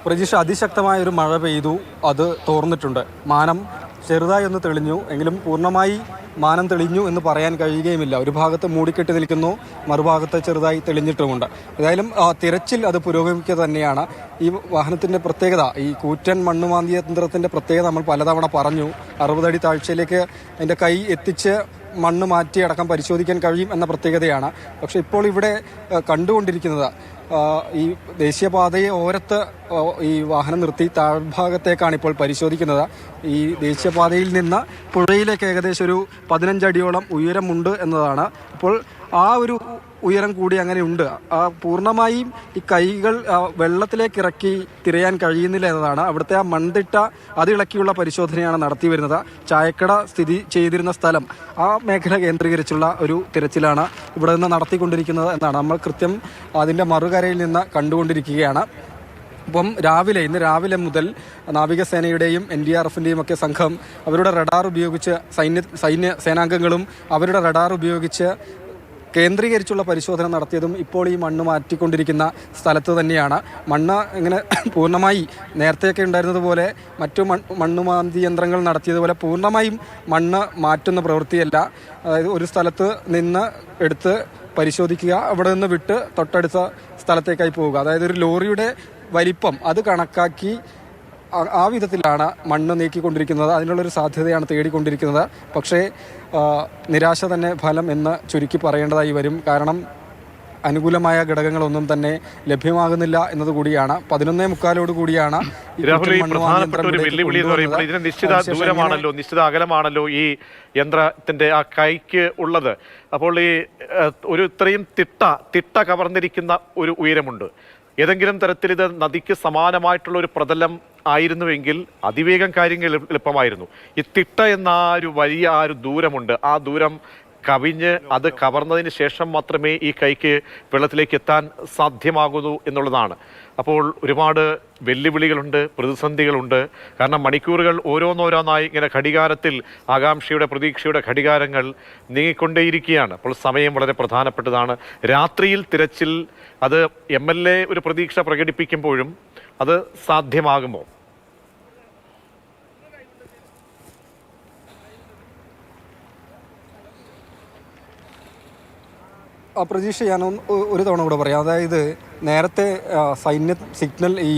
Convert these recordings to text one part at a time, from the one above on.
പ്രതീക്ഷ അതിശക്തമായ ഒരു മഴ പെയ്തു, അത് തോർന്നിട്ടുണ്ട്. മാനം ചെറുതായി ഒന്ന് തെളിഞ്ഞു, എങ്കിലും പൂർണ്ണമായി മാനം തെളിഞ്ഞു എന്ന് പറയാൻ കഴിയുകയുമില്ല. ഒരു ഭാഗത്ത് മൂടിക്കെട്ടി നിൽക്കുന്നു, മറുഭാഗത്ത് ചെറുതായി തെളിഞ്ഞിട്ടുമുണ്ട്. ഏതായാലും തിരച്ചിൽ അത് പുരോഗമിക്കുക തന്നെയാണ്. ഈ വാഹനത്തിൻ്റെ പ്രത്യേകത, ഈ കൂറ്റൻ മണ്ണുമാന്തിയ യന്ത്രത്തിൻ്റെ പ്രത്യേകത നമ്മൾ പലതവണ പറഞ്ഞു. 60 അടി താഴ്ചയിലേക്ക് അതിൻ്റെ കൈ എത്തിച്ച് മണ്ണ് മാറ്റി അടക്കം പരിശോധിക്കാൻ കഴിയും എന്ന പ്രത്യേകതയാണ്. പക്ഷേ ഇപ്പോൾ ഇവിടെ കണ്ടുകൊണ്ടിരിക്കുന്നത് ഈ ദേശീയപാതയെ ഓരത്ത് ഈ വാഹനം നിർത്തി താഴ്ഭാഗത്തേക്കാണ് ഇപ്പോൾ പരിശോധിക്കുന്നത്. ഈ ദേശീയപാതയിൽ നിന്ന് പുഴയിലേക്ക് ഏകദേശം ഒരു 15 അടിയോളം ഉയരമുണ്ട് എന്നതാണ്. അപ്പോൾ ആ ഒരു ഉയരം കൂടി അങ്ങനെ ഉണ്ട്. പൂർണ്ണമായും ഈ കൈകൾ വെള്ളത്തിലേക്ക് ഇറക്കി തിരയാൻ കഴിയുന്നില്ല എന്നതാണ്. അവിടുത്തെ ആ മൺതിട്ട അതിളക്കിയുള്ള പരിശോധനയാണ് നടത്തി വരുന്നത്. ചായക്കട സ്ഥിതി ചെയ്തിരുന്ന സ്ഥലം, ആ മേഖല കേന്ദ്രീകരിച്ചുള്ള ഒരു തിരച്ചിലാണ് ഇവിടെ നിന്ന് നടത്തിക്കൊണ്ടിരിക്കുന്നത് എന്നാണ് നമ്മൾ കൃത്യം അതിൻ്റെ മറുകരയിൽ നിന്ന് കണ്ടുകൊണ്ടിരിക്കുകയാണ്. അപ്പം ഇന്ന് രാവിലെ മുതൽ നാവികസേനയുടെയും NDRFിൻ്റെയും ഒക്കെ സംഘം അവരുടെ റഡാർ ഉപയോഗിച്ച് സേനാംഗങ്ങളും അവരുടെ റഡാർ ഉപയോഗിച്ച് കേന്ദ്രീകരിച്ചുള്ള പരിശോധന നടത്തിയതും ഇപ്പോൾ ഈ മണ്ണ് മാറ്റിക്കൊണ്ടിരിക്കുന്ന സ്ഥലത്ത് തന്നെയാണ്. മണ്ണ് ഇങ്ങനെ പൂർണ്ണമായി നേരത്തെയൊക്കെ ഉണ്ടായിരുന്നതുപോലെ മറ്റു മണ്ണുമാന്തി യന്ത്രങ്ങൾ നടത്തിയതുപോലെ പൂർണ്ണമായും മണ്ണ് മാറ്റുന്ന പ്രവൃത്തിയല്ല. അതായത് ഒരു സ്ഥലത്ത് നിന്ന് എടുത്ത് പരിശോധിക്കുക, അവിടെ നിന്ന് വിട്ട് തൊട്ടടുത്ത സ്ഥലത്തേക്കായി പോവുക. അതായത് ഒരു ലോറിയുടെ വലിപ്പം അത് കണക്കാക്കി ആ വിധത്തിലാണ് മണ്ണ് നീക്കിക്കൊണ്ടിരിക്കുന്നത്. അതിനുള്ളൊരു സാധ്യതയാണ് തേടിക്കൊണ്ടിരിക്കുന്നത്. പക്ഷേ നിരാശ തന്നെ ഫലം എന്ന് ചുരുക്കി പറയേണ്ടതായി വരും. കാരണം അനുകൂലമായ ഘടകങ്ങളൊന്നും തന്നെ ലഭ്യമാകുന്നില്ല എന്നതുകൂടിയാണ്. 11:45 കൂടിയാണ് ഇതിന് നിശ്ചിത ദൂരമാണല്ലോ, നിശ്ചിത അകലമാണല്ലോ ഈ യന്ത്രത്തിന്റെ ആ കൈക്ക് ഉള്ളത്. അപ്പോൾ ഈ ഒരു ഇത്രയും തിട്ട കവർന്നിരിക്കുന്ന ഒരു ഉയരമുണ്ട്. ഏതെങ്കിലും തരത്തിൽ ഇത് നദിക്ക് സമാനമായിട്ടുള്ള ഒരു പ്രതലം ആയിരുന്നുവെങ്കിൽ അതിവേഗം കാര്യങ്ങൾ എളുപ്പമായിരുന്നു. ഈ തിട്ട എന്ന ഒരു വലിയ ദൂരമുണ്ട്. ആ ദൂരം കവിഞ്ഞ് അത് കവർന്നതിന് ശേഷം മാത്രമേ ഈ കൈക്ക് വെള്ളത്തിലേക്ക് എത്താൻ സാധ്യമാകുന്നു എന്നുള്ളതാണ്. അപ്പോൾ ഒരുപാട് വെല്ലുവിളികളുണ്ട്, പ്രതിസന്ധികളുണ്ട്. കാരണം മണിക്കൂറുകൾ ഓരോന്നോരോന്നായി ഇങ്ങനെ ഘടികാരത്തിൽ ആകാംക്ഷയുടെ പ്രതീക്ഷയുടെ ഘടികാരങ്ങൾ നീങ്ങിക്കൊണ്ടേയിരിക്കുകയാണ്. അപ്പോൾ സമയം വളരെ പ്രധാനപ്പെട്ടതാണ്. രാത്രിയിൽ തിരച്ചിൽ അത് MLA ഒരു പ്രതീക്ഷ പ്രകടിപ്പിക്കുമ്പോഴും അത് സാധ്യമാകുമോ? പ്രതീക്ഷ ഞാൻ ഒരു തവണ കൂടെ പറയാം. അതായത് നേരത്തെ സിഗ്നൽ ഈ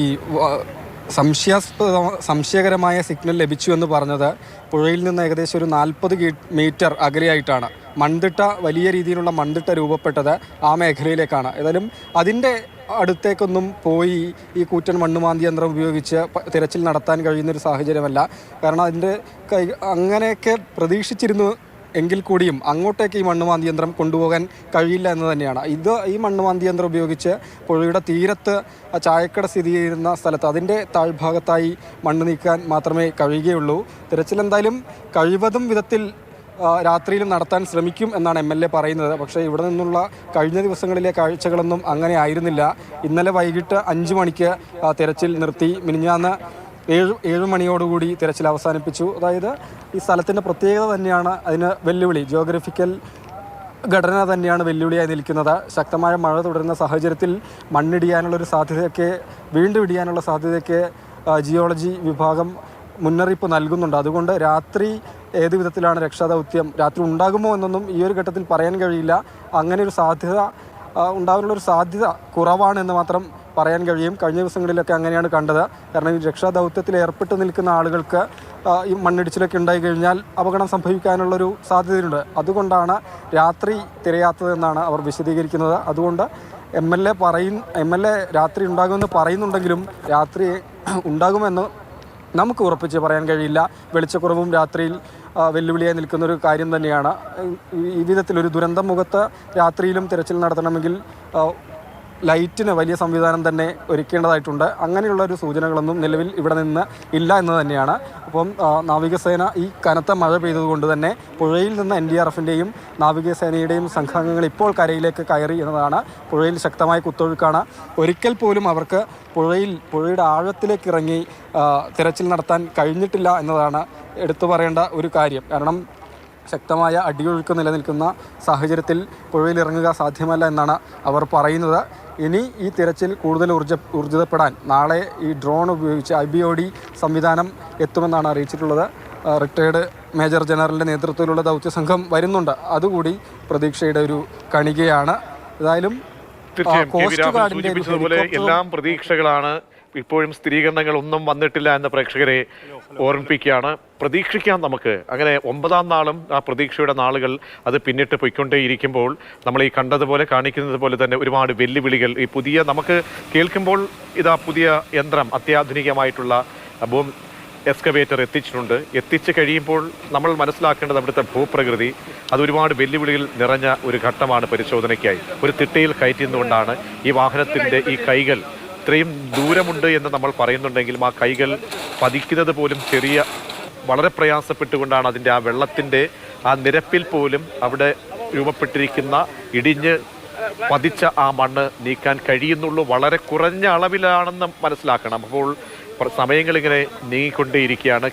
സംശയകരമായ സിഗ്നൽ ലഭിച്ചു എന്ന് പറഞ്ഞത് പുഴയിൽ നിന്ന് ഏകദേശം ഒരു 40 മീറ്റർ അകലെയായിട്ടാണ്. മൺതിട്ട, വലിയ രീതിയിലുള്ള മൺതിട്ട രൂപപ്പെട്ടത് ആ മേഖലയിലേക്കാണ്. ഏതായാലും അതിൻ്റെ അടുത്തേക്കൊന്നും പോയി ഈ കൂറ്റൻ മണ്ണുമാന്തി യന്ത്രം ഉപയോഗിച്ച് തിരച്ചിൽ നടത്താൻ കഴിയുന്നൊരു സാഹചര്യമല്ല. കാരണം അതിൻ്റെ അങ്ങനെയൊക്കെ പ്രതീക്ഷിച്ചിരുന്നു എങ്കിൽ കൂടിയും അങ്ങോട്ടേക്ക് ഈ മണ്ണുമാന്തി യന്ത്രം കൊണ്ടുപോകാൻ കഴിയില്ല എന്ന് തന്നെയാണ്. ഈ മണ്ണുമാന്തി യന്ത്രം ഉപയോഗിച്ച് പുഴയുടെ തീരത്ത് ചായക്കട സ്ഥിതി ചെയ്യുന്ന സ്ഥലത്ത് അതിൻ്റെ താഴ്ഭാഗത്തായി മണ്ണ് നീക്കാൻ മാത്രമേ കഴിയുകയുള്ളൂ. തിരച്ചിൽ എന്തായാലും കഴിവതും വിധത്തിൽ രാത്രിയിലും നടത്താൻ ശ്രമിക്കും എന്നാണ് MLA പറയുന്നത്. പക്ഷേ ഇവിടെ നിന്നുള്ള കഴിഞ്ഞ ദിവസങ്ങളിലെ കാഴ്ചകളൊന്നും അങ്ങനെ ആയിരുന്നില്ല. ഇന്നലെ വൈകിട്ട് 5 മണിക്ക് തിരച്ചിൽ നിർത്തി. മിനിഞ്ഞാന്ന് 7 മണിയോടുകൂടി തിരച്ചിൽ അവസാനിപ്പിച്ചു. അതായത് ഈ സ്ഥലത്തിൻ്റെ പ്രത്യേകത തന്നെയാണ് അതിന് വെല്ലുവിളി. ജിയോഗ്രഫിക്കൽ ഘടന തന്നെയാണ് വെല്ലുവിളിയായി നിൽക്കുന്നത്. ശക്തമായ മഴ തുടരുന്ന സാഹചര്യത്തിൽ മണ്ണിടിയാനുള്ളൊരു സാധ്യതയൊക്കെ, വീണ്ടും ഇടിയാനുള്ള സാധ്യതയൊക്കെ ജിയോളജി വിഭാഗം മുന്നറിയിപ്പ് നൽകുന്നുണ്ട്. അതുകൊണ്ട് രാത്രി ഏത് വിധത്തിലാണ് രക്ഷാദൗത്യം, രാത്രി ഉണ്ടാകുമോ എന്നൊന്നും ഈ ഒരു ഘട്ടത്തിൽ പറയാൻ കഴിയില്ല. അങ്ങനെ ഒരു സാധ്യത ഉണ്ടാകാനുള്ളൊരു സാധ്യത കുറവാണ് എന്ന് മാത്രം പറയാൻ കഴിയും. കഴിഞ്ഞ ദിവസങ്ങളിലൊക്കെ അങ്ങനെയാണ് കണ്ടത്. കാരണം ഈ രക്ഷാദൗത്യത്തിൽ ഏർപ്പെട്ട് നിൽക്കുന്ന ആളുകൾക്ക് ഈ മണ്ണിടിച്ചിലൊക്കെ ഉണ്ടായി കഴിഞ്ഞാൽ അപകടം സംഭവിക്കാനുള്ളൊരു സാധ്യതയുണ്ട്. അതുകൊണ്ടാണ് രാത്രി തിരയാത്തതെന്നാണ് അവർ വിശദീകരിക്കുന്നത്. അതുകൊണ്ട് MLA രാത്രി ഉണ്ടാകുമെന്ന് പറയുന്നുണ്ടെങ്കിലും രാത്രി ഉണ്ടാകുമെന്ന് നമുക്ക് ഉറപ്പിച്ച് പറയാൻ കഴിയില്ല. വെളിച്ചക്കുറവും രാത്രിയിൽ വെല്ലുവിളിയായി നിൽക്കുന്നൊരു കാര്യം തന്നെയാണ്. ഈ വിധത്തിലൊരു ദുരന്തം മുഖത്ത് രാത്രിയിലും തിരച്ചിൽ നടത്തണമെങ്കിൽ ലൈറ്റിന് വലിയ സംവിധാനം തന്നെ ഒരുക്കേണ്ടതായിട്ടുണ്ട്. അങ്ങനെയുള്ളൊരു സൂചനകളൊന്നും നിലവിൽ ഇവിടെ നിന്ന് ഇല്ല എന്ന് തന്നെയാണ്. അപ്പം നാവികസേന ഈ കനത്ത മഴ പെയ്തതുകൊണ്ട് തന്നെ പുഴയിൽ നിന്ന് NDRFിൻ്റെയും നാവികസേനയുടെയും സംഘാംഗങ്ങൾ ഇപ്പോൾ കരയിലേക്ക് കയറി എന്നതാണ്. പുഴയിൽ ശക്തമായ കുത്തൊഴുക്കാണ്. ഒരിക്കൽ പോലും അവർക്ക് പുഴയുടെ ആഴത്തിലേക്ക് ഇറങ്ങി തിരച്ചിൽ നടത്താൻ കഴിഞ്ഞിട്ടില്ല എന്നതാണ് എടുത്തു പറയേണ്ട ഒരു കാര്യം. കാരണം ശക്തമായ അടിയൊഴുക്ക് നിലനിൽക്കുന്ന സാഹചര്യത്തിൽ പുഴയിലിറങ്ങുക സാധ്യമല്ല എന്നാണ് അവർ പറയുന്നത്. ഇനി ഈ തിരച്ചിൽ കൂടുതൽ ഊർജിതപ്പെടാൻ നാളെ ഈ ഡ്രോൺ ഉപയോഗിച്ച് IBOD സംവിധാനം എത്തുമെന്നാണ് അറിയിച്ചിട്ടുള്ളത്. റിട്ടയർഡ് മേജർ ജനറലിൻ്റെ നേതൃത്വത്തിലുള്ള ദൗത്യസംഘം വരുന്നുണ്ട്. അതുകൂടി പ്രതീക്ഷയുടെ ഒരു കണികയാണ്. ഏതായാലും തീർച്ചയായും കോസ്റ്റ് ഗാർഡിന്റെ സൂചിപ്പിച്ചതുപോലെ എല്ലാം പ്രതീക്ഷകളാണ്. ഇപ്പോഴും സ്ഥിരീകരണങ്ങൾ ഒന്നും വന്നിട്ടില്ല എന്ന് പ്രേക്ഷകരെ ഓർമ്മിപ്പിക്കുകയാണ്. പ്രതീക്ഷിക്കാം നമുക്ക്. അങ്ങനെ 9ാം നാളും ആ പ്രതീക്ഷയുടെ നാളുകൾ അത് പിന്നിട്ട് പോയിക്കൊണ്ടേയിരിക്കുമ്പോൾ നമ്മൾ ഈ കണ്ടതുപോലെ കാണിക്കുന്നത് പോലെ തന്നെ ഒരുപാട് വെല്ലുവിളികൾ ഈ പുതിയ നമുക്ക് കേൾക്കുമ്പോൾ ഇതാ പുതിയ യന്ത്രം അത്യാധുനികമായിട്ടുള്ള ബൂം എക്സ്കവേറ്റർ എത്തിച്ചു കഴിയുമ്പോൾ നമ്മൾ മനസ്സിലാക്കേണ്ടത് അവിടുത്തെ ഭൂപ്രകൃതി അത് ഒരുപാട് വെല്ലുവിളികൾ നിറഞ്ഞ ഒരു ഘട്ടമാണ്. പരിശോധനയ്ക്കായി ഒരു തിട്ടയിൽ കയറ്റുന്നതുകൊണ്ടാണ് ഈ വാഹനത്തിൻ്റെ ഈ കൈകൾ ഇത്രയും ദൂരമുണ്ട് എന്ന് നമ്മൾ പറയുന്നുണ്ടെങ്കിലും ആ കൈകൾ പതിക്കുന്നത് പോലും വളരെ പ്രയാസപ്പെട്ടുകൊണ്ടാണ്. അതിൻ്റെ ആ വെള്ളത്തിൻ്റെ ആ നിരപ്പിൽ പോലും അവിടെ രൂപപ്പെട്ടിരിക്കുന്ന ഇടിഞ്ഞ് പതിച്ച ആ മണ്ണ് നീക്കാൻ കഴിയുന്നുള്ളൂ. വളരെ കുറഞ്ഞ അളവിലാണെന്ന് മനസ്സിലാക്കണം. അപ്പോൾ സമയങ്ങളിങ്ങനെ നീങ്ങിക്കൊണ്ടേയിരിക്കുകയാണ്.